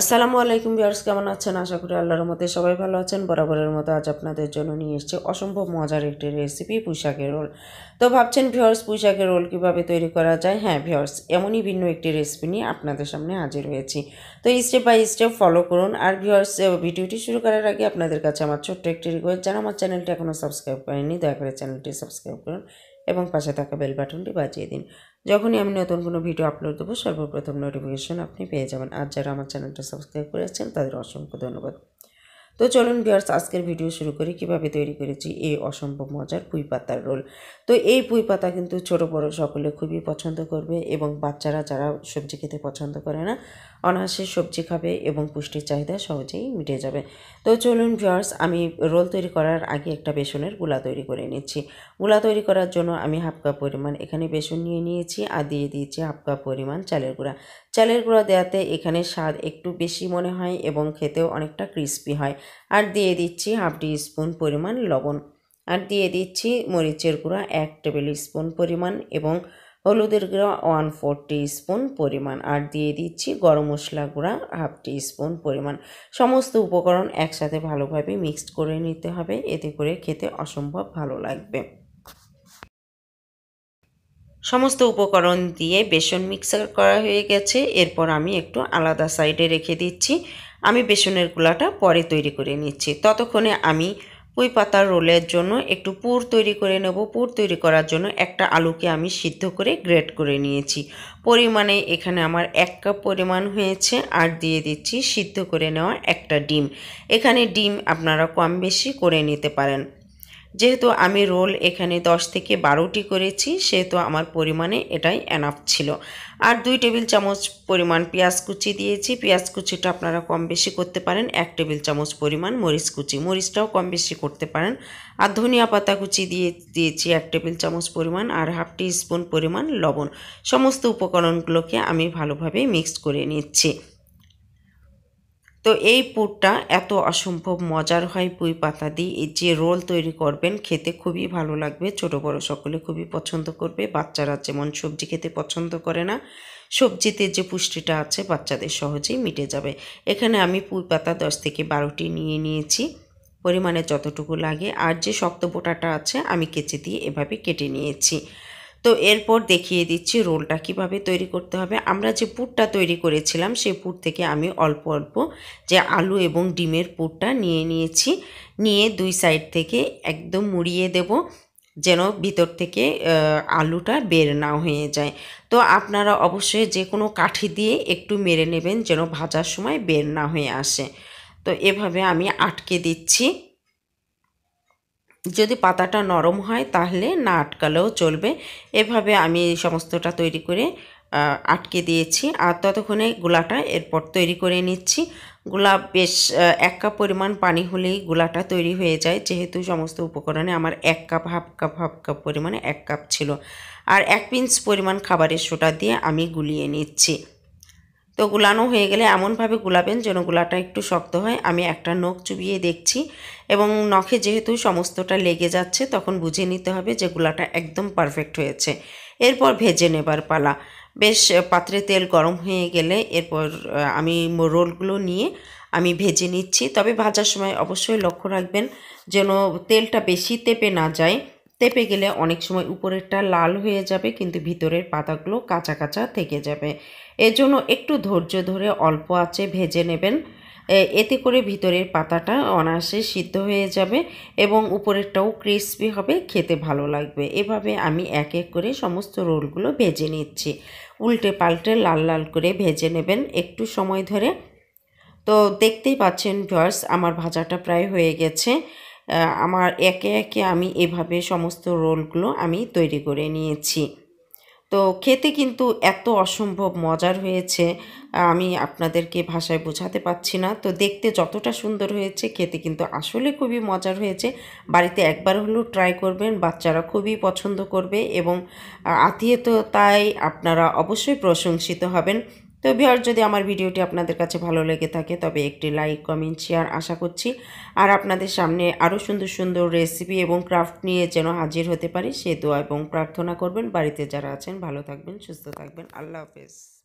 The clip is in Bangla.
আসসালামু আলাইকুম ভিউয়ার্স, কেমন আছেন? আশা করি আল্লাহর রহমতে সবাই ভালো আছেন। বরাবরের মতো আজ আপনাদের জন্য নিয়ে এসেছি অসম্ভব মজার একটি রেসিপি, পুঁইশাকের রোল। তো ভাবছেন ভিউয়ার্স পুঁইশাকের রোল কীভাবে তৈরি করা যায়? হ্যাঁ ভিউয়ার্স, এমনই ভিন্ন একটি রেসিপি নিয়ে আপনাদের সামনে হাজির হয়েছি। তো স্টেপ বাই স্টেপ ফলো করুন। আর ভিউয়ার্স, ভিডিওটি শুরু করার আগে আপনাদের কাছে আমার ছোট্ট একটি রিকোয়েস্ট, যারা আমার চ্যানেলটি এখনও সাবস্ক্রাইব করেননি দয়া করে চ্যানেলটি সাবস্ক্রাইব করুন এবং পাশে থাকা বেল বাটনটি বাজিয়ে দিন। যখনই আমি নতুন কোনো ভিডিও আপলোড দেবো সর্বপ্রথম নোটিফিকেশন আপনি পেয়ে যাবেন। আর যারা আমার চ্যানেলটা সাবস্ক্রাইব করেছেন তাদের অসংখ্য ধন্যবাদ। তো চলুন ভিউয়ার্স, আজকের ভিডিও শুরু করি কীভাবে তৈরি করেছি এই অসম্ভব মজার পুঁই পাতার রোল। তো এই পুঁই পাতা কিন্তু ছোট বড় সকলে খুবই পছন্দ করবে এবং বাচ্চারা যারা সবজি খেতে পছন্দ করে না অনায়াসে সবজি খাবে এবং পুষ্টির চাহিদা সহজেই মিটে যাবে। তো চলুন ভিউয়ার্স, আমি রোল তৈরি করার আগে একটা বেসনের গুলা তৈরি করে নিচ্ছি। গুলা তৈরি করার জন্য আমি হাফ কাপ পরিমাণ এখানে বেসন নিয়ে নিয়েছি আর দিয়ে দিয়েছি হাফ কাপ পরিমাণ চালের গুঁড়া। চালের গুঁড়া দেওয়াতে এখানে স্বাদ একটু বেশি মনে হয় এবং খেতেও অনেকটা ক্রিস্পি হয়। আর দিয়ে দিচ্ছি হাফ টিস্পুন পরিমাণ লবণ, আর দিয়ে দিচ্ছি মরিচের গুঁড়া 1 টেবিল স্পুন পরিমাণ এবং হলুদের গুঁড়া 1/4 টিস্পুন পরিমাণ, আর দিয়ে দিচ্ছি গরম মশলা গুঁড়া হাফ টিস্পুন পরিমাণ। সমস্ত উপকরণ একসাথে ভালোভাবে মিক্সড করে নিতে হবে, এতে করে খেতে অসম্ভব ভালো লাগবে। সমস্ত উপকরণ দিয়ে বেসন মিক্সার করা হয়ে গেছে। এরপর আমি একটু আলাদা সাইডে রেখে দিচ্ছি। আমি বেসনের গুলাটা পরে তৈরি করে নিচ্ছি। ততক্ষণে আমি পুঁই পাতার রোলের জন্য একটু পুর তৈরি করে নেব। পুর তৈরি করার জন্য একটা আলুকে আমি সিদ্ধ করে গ্রেট করে নিয়েছি। পরিমাণে এখানে আমার 1 কাপ পরিমাণ হয়েছে। আর দিয়ে দিচ্ছি সিদ্ধ করে নেওয়া একটা ডিম। এখানে ডিম আপনারা কম বেশি করে নিতে পারেন। যেহেতু আমি রোল এখানে 10 থেকে 12টি করেছি সেহেতু আমার পরিমাণে এটাই এনাফ ছিল। আর 2 টেবিল চামচ পরিমাণ পেঁয়াজ কুচি দিয়েছি। পেঁয়াজ কুচিটা আপনারা কম বেশি করতে পারেন। 1 টেবিল চামচ পরিমাণ মরিচ কুচি, মরিচটাও কম বেশি করতে পারেন। আর ধনিয়া পাতা কুচি দিয়েছি 1 টেবিল চামচ পরিমাণ, আর হাফ টি স্পুন পরিমাণ লবণ। সমস্ত উপকরণগুলোকে আমি ভালোভাবে মিক্সড করে নিচ্ছি। তো এই পুরটা এত অসম্ভব মজার হয় পুঁই পাতা দিয়ে। এই যে রোল তৈরি করবেন খেতে খুবই ভালো লাগবে, ছোট বড় সকলে খুবই পছন্দ করবে। বাচ্চারা যেমন সবজি খেতে পছন্দ করে না, সবজিতে যে পুষ্টিটা আছে বাচ্চাদের সহজেই মিটে যাবে। এখানে আমি পুঁই পাতা 10 থেকে 12টি নিয়ে নিয়েছি, পরিমাণে যতটুকু লাগে। আর যে শক্ত বোটাটা আছে আমি কেচি দিয়ে এভাবে কেটে নিয়েছি। তো এরপর দেখিয়ে দিচ্ছি রোলটা কিভাবে তৈরি করতে হবে। আমরা যে পুরটা তৈরি করেছিলাম সেই পুর থেকে আমি অল্প অল্প যে আলু এবং ডিমের পুরটা নিয়ে নিয়েছি। নিয়ে 2 সাইড থেকে একদম মুড়িয়ে দেব যেন ভিতর থেকে আলুটা বের না হয়ে যায়। তো আপনারা অবশ্যই যে কোনো কাঠি দিয়ে একটু মেরে নেবেন যেন ভাজার সময় বের না হয়ে আসে। তো এভাবে আমি আটকে দিচ্ছি। যদি পাতাটা নরম হয় তাহলে না আটকালেও চলবে। এভাবে আমি সমস্তটা তৈরি করে আটকে দিয়েছি। আর ততক্ষণে গুলাটা এরপর তৈরি করে নিচ্ছি। গুলা বেশ 1 কাপ পরিমাণ পানি হলেই গুলাটা তৈরি হয়ে যায়। যেহেতু সমস্ত উপকরণে আমার 1 কাপ হাফ কাপ পরিমাণে 1 কাপ ছিল। আর 1 পিঞ্চ পরিমাণ খাবারের সোডা দিয়ে আমি গুলিয়ে নিচ্ছি। তো গুলানো হয়ে গেলে এমনভাবে গুলাবেন যেন গুলাটা একটু শক্ত হয়। আমি একটা নখ চুবিয়ে দেখছি এবং নখে যেহেতু সমস্তটা লেগে যাচ্ছে তখন বুঝে নিতে হবে যে গুলাটা একদম পারফেক্ট হয়েছে। এরপর ভেজে নেবার পালা। বেশ পাত্রে তেল গরম হয়ে গেলে এরপর আমি রোলগুলো নিয়ে আমি ভেজে নিচ্ছি। তবে ভাজার সময় অবশ্যই লক্ষ্য রাখবেন যেন তেলটা বেশি তেপে না যায়। তেপে গেলে অনেক সময় উপরেরটা লাল হয়ে যাবে কিন্তু ভিতরের পাতাগুলো কাঁচা কাঁচা থেকে যাবে। এজন্য একটু ধৈর্য ধরে অল্প আঁচে ভেজে নেবেন। এতে করে ভিতরের পাতাটা অনায়াসে সিদ্ধ হয়ে যাবে এবং উপরেরটাও ক্রিসপি হবে, খেতে ভালো লাগবে। এভাবে আমি এক এক করে সমস্ত রোলগুলো ভেজে নিচ্ছি। উল্টে পাল্টে লাল লাল করে ভেজে নেবেন একটু সময় ধরে। তো দেখতেই পাচ্ছেন ভিউয়ার্স, আমার ভাজাটা প্রায় হয়ে গেছে। আমার একে একে আমি এভাবে সমস্ত রোলগুলো আমি তৈরি করে নিয়েছি। তো খেতে কিন্তু এত অসম্ভব মজার হয়েছে, আমি আপনাদেরকে ভাষায় বোঝাতে পারছি না। তো দেখতে যতটা সুন্দর হয়েছে খেতে কিন্তু আসলে খুবই মজার হয়েছে। বাড়িতে একবার হলেও ট্রাই করবেন, বাচ্চারা খুবই পছন্দ করবে এবং আত্মীয়তায় আপনারা অবশ্যই প্রশংসিত হবেন। তো ভিউয়ার্স, যদি আমার ভিডিওটি আপনাদের কাছে ভালো লেগে থাকে তবে একটি লাইক কমেন্ট শেয়ার আশা করছি। আর আপনাদের সামনে আরও সুন্দর সুন্দর রেসিপি এবং ক্রাফট নিয়ে যেন হাজির হতে পারি সে দোয়া এবং প্রার্থনা করবেন। বাড়িতে যারা আছেন ভালো থাকবেন, সুস্থ থাকবেন। আল্লাহ হাফেজ।